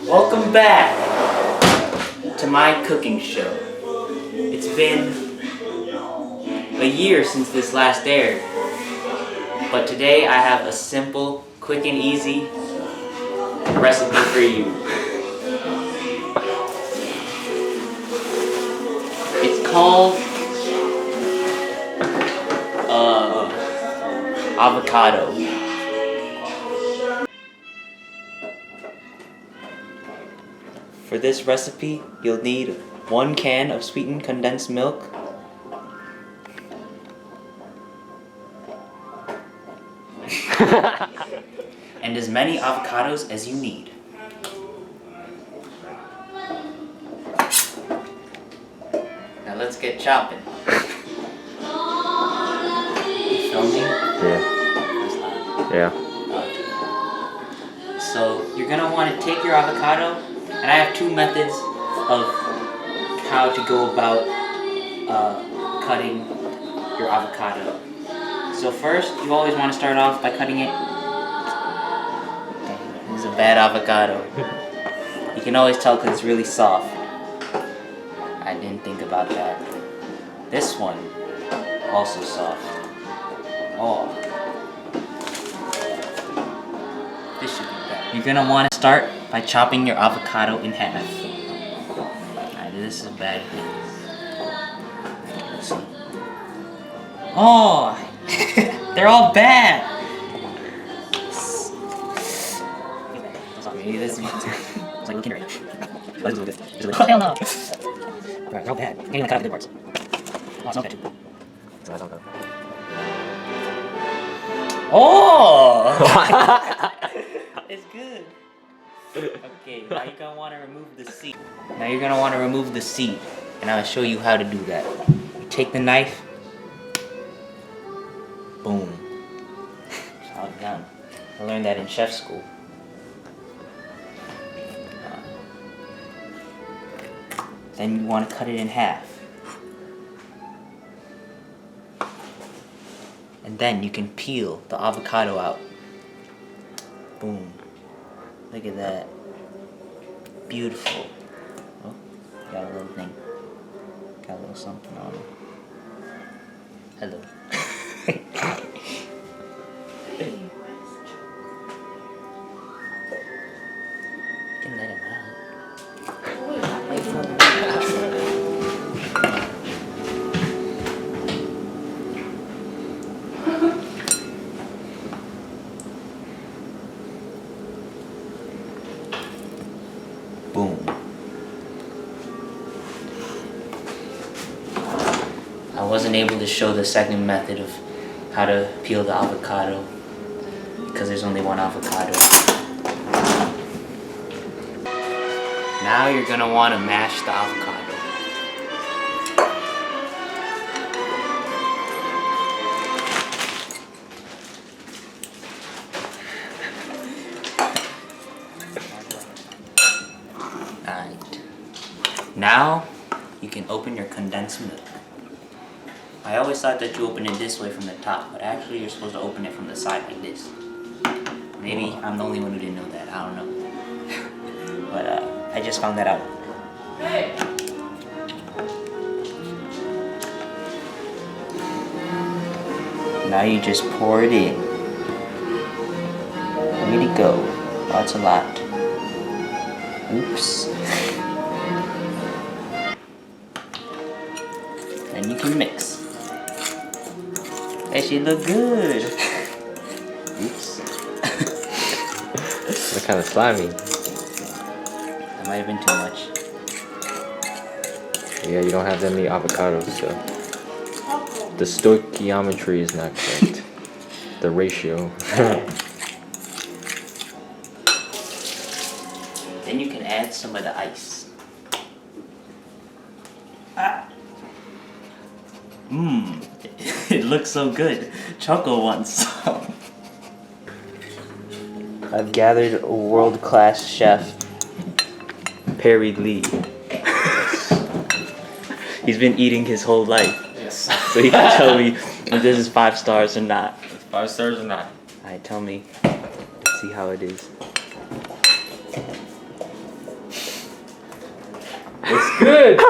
Welcome back to my cooking show. It's been a year since this last aired, but today I have a simple, quick and easy recipe for you. It's called avocado. For this recipe, you'll need 1 can of sweetened condensed milk, and as many avocados as you need. Now let's get chopping. You filming? Yeah. So you're gonna want to take your avocado, and I have 2 methods of how to go about cutting your avocado. So first, you always want to start off by cutting it. This is a bad avocado. You can always tell because it's really soft. I didn't think about that. This one, also soft. Oh. This should be better. You're gonna want to start by chopping your avocado in half. Alright, this is a bad hit. Let's see. Oh! They're all bad! Maybe this one. It's like looking right now. Oh, hell no! Alright, they're all bad. Can't even cut out the good parts. Oh, it's not ketchup. Oh! It's good. Okay, now you're gonna want to remove the seed. And I'll show you how to do that. You take the knife. Boom. It's all done. I learned that in chef school. Then you want to cut it in half. And then you can peel the avocado out. Boom. Look at that. Beautiful. Oh, got a little thing. Got a little something on it. Hello. You can let him out. Boom. I wasn't able to show the second method of how to peel the avocado because there's only 1 avocado. Now you're gonna want to mash the avocado. Alright. Now you can open your condensed milk. I always thought that you open it this way from the top, but actually you're supposed to open it from the side like this. Maybe I'm the only one who didn't know that, I don't know. But I just found that out. Hey. Now you just pour it in. Way to go. Oh, that's a lot. Oops. Then you can mix. That should look good. Oops. They're kind of slimy. That might have been too much. Yeah, you don't have that many avocados, so the stoichiometry is not correct. The ratio. Then you can add some of the ice. Mmm, it looks so good. Choco wants some. I've gathered a world-class chef, Perry Lee. He's been eating his whole life. Yes. So he can tell me if this is 5 stars or not. 5 stars or not? Alright, tell me. Let's see how it is. It's good.